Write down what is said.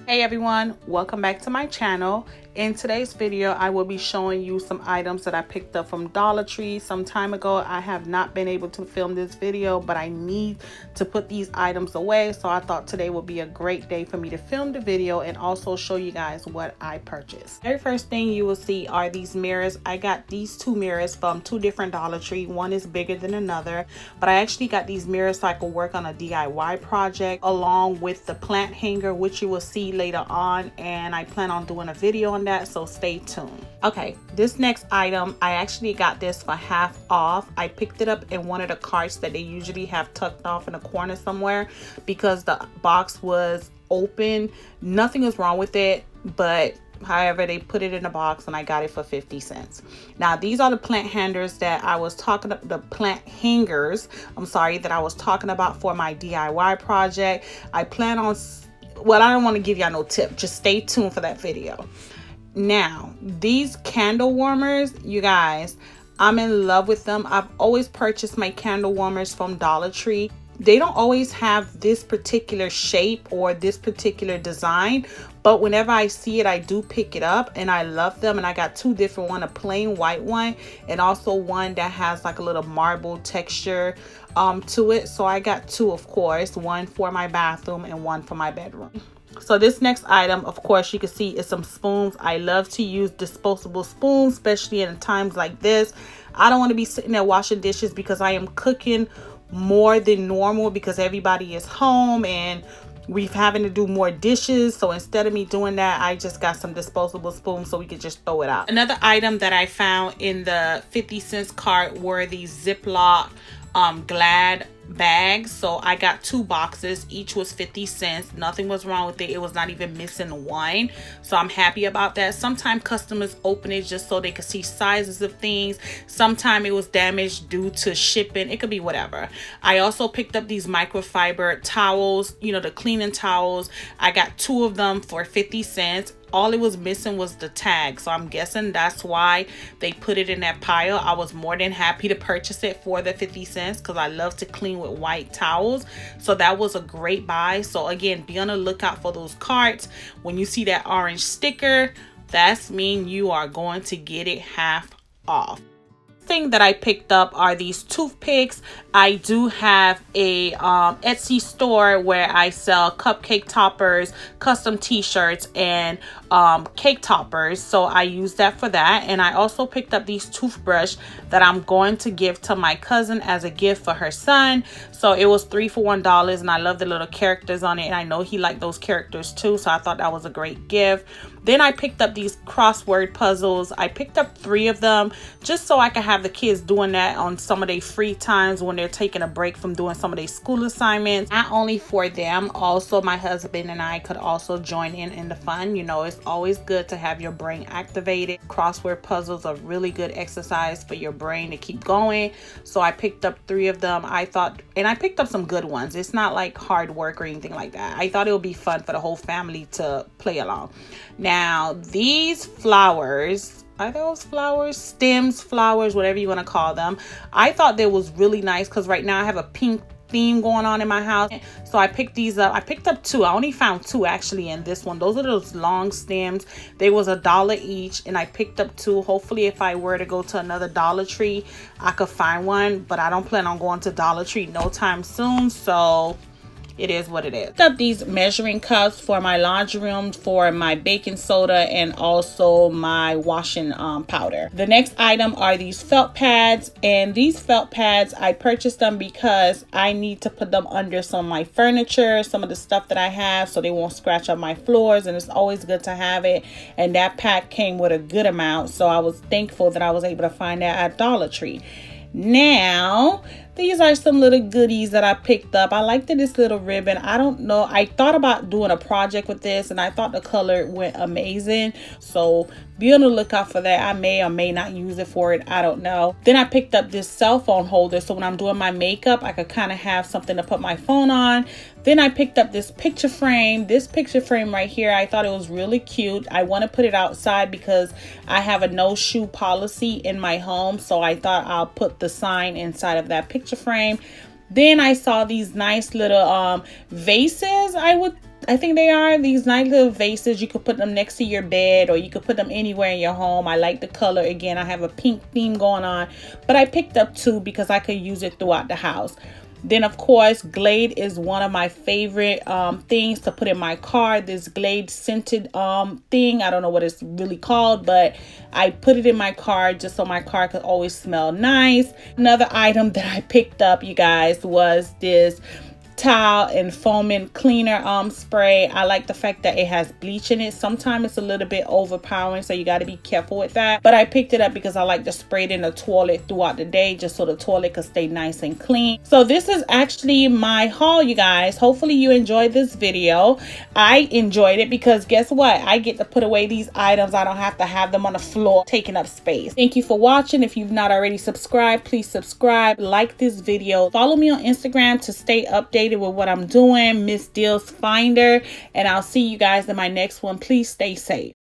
Hey everyone, welcome back to my channel. In today's video, I will be showing you some items that I picked up from Dollar Tree some time ago. I have not been able to film this video, but I need to put these items away. So I thought today would be a great day for me to film the video and also show you guys what I purchased. Very first thing you will see are these mirrors. I got these two mirrors from two different Dollar Tree. One is bigger than another, but I actually got these mirrors so I could work on a DIY project along with the plant hanger, which you will see later on, and I plan on doing a video on that, so stay tuned. Okay, this next item, I actually got this for half off. I picked it up in one of the carts that they usually have tucked off in a corner somewhere because the box was open. Nothing is wrong with it, but however, they put it in a box and I got it for 50 cents. Now, these are the plant hangers that I was talking about, the plant hangers, I'm sorry, that I was talking about for my DIY project. I plan on, well, I don't want to give y'all no tip. Just stay tuned for that video. Now, these candle warmers, you guys, I'm in love with them. I've always purchased my candle warmers from Dollar Tree. They don't always have this particular shape or this particular design, but whenever I see it, I do pick it up and I love them. And I got two different ones, a plain white one and also one that has like a little marble texture to it. So I got two, of course, one for my bathroom and one for my bedroom. So this next item, of course, you can see is some spoons. I love to use disposable spoons, especially in times like this. I don't want to be sitting there washing dishes because I am cooking more than normal because everybody is home and we're having to do more dishes. So instead of me doing that, I just got some disposable spoons so we could just throw it out. Another item that I found in the 50 cents cart were these Ziploc Glad bags. So I got two boxes, each was 50 cents. Nothing was wrong with it. It was not even missing one, so I'm happy about that. Sometimes customers open it just so they could see sizes of things. Sometimes it was damaged due to shipping. It could be whatever. I also picked up these microfiber towels, you know, the cleaning towels. I got two of them for 50 cents. All it was missing was the tag, so I'm guessing that's why they put it in that pile. I was more than happy to purchase it for the 50 cents because I love to clean with white towels. So that was a great buy. So again, be on the lookout for those carts. When you see that orange sticker, that's mean you are going to get it half off. Thing that I picked up are these toothpicks. I do have a Etsy store where I sell cupcake toppers, custom t-shirts, and cake toppers, so I use that for that. And I also picked up these toothbrush that I'm going to give to my cousin as a gift for her son. So it was 3 for $1, and I love the little characters on it, and I know he liked those characters too, so I thought that was a great gift. Then I picked up these crossword puzzles. I picked up 3 of them just so I could have the kids doing that on some of their free times when they're taking a break from doing some of their school assignments. Not only for them, also my husband and I could also join in the fun. You know, it's always good to have your brain activated. Crossword puzzles are really good exercise for your brain to keep going. So I picked up 3 of them. I thought, and I picked up some good ones. It's not like hard work or anything like that. I thought it would be fun for the whole family to play along. Now, these flowers, are those flowers? Stems, flowers, whatever you want to call them. I thought they was really nice because right now I have a pink theme going on in my house. So I picked these up. I picked up 2. I only found 2 actually in this one. Those are those long stems. They was $1 each, and I picked up 2. Hopefully if I were to go to another Dollar Tree, I could find one, but I don't plan on going to Dollar Tree no time soon, so it is what it is. Picked up these measuring cups for my laundry room, for my baking soda, and also my washing powder. The next item are these felt pads, and these felt pads, I purchased them because I need to put them under some of my furniture, some of the stuff that I have, so they won't scratch up my floors, and it's always good to have it. And that pack came with a good amount, so I was thankful that I was able to find that at Dollar Tree. Now, these are some little goodies that I picked up. I liked this little ribbon. I don't know. I thought about doing a project with this, and I thought the color went amazing. So be on the lookout for that. I may or may not use it for it. I don't know. Then I picked up this cell phone holder, so when I'm doing my makeup, I could kind of have something to put my phone on. Then I picked up this picture frame. This picture frame right here, I thought it was really cute. I want to put it outside because I have a no shoe policy in my home. So I thought I'll put the sign inside of that picture frame. Then I saw these nice little vases, I think they are these nice little vases. You could put them next to your bed, or you could put them anywhere in your home. I like the color. Again, I have a pink theme going on, but I picked up 2 because I could use it throughout the house. Then of course, Glade is one of my favorite things to put in my car. This Glade scented thing, I don't know what it's really called, but I put it in my car just so my car could always smell nice. Another item that I picked up, you guys, was this towel and foaming cleaner spray. I like the fact that it has bleach in it. Sometimes it's a little bit overpowering, so you got to be careful with that, but I picked it up because I like to spray it in the toilet throughout the day, just so the toilet could stay nice and clean. So this is actually my haul, you guys. Hopefully you enjoyed this video. I enjoyed it because guess what, I get to put away these items. I don't have to have them on the floor taking up space. Thank you for watching. If you've not already subscribed, please subscribe, like this video, follow me on Instagram to stay updated with what I'm doing, Miss Deals Finder, and I'll see you guys in my next one. Please stay safe.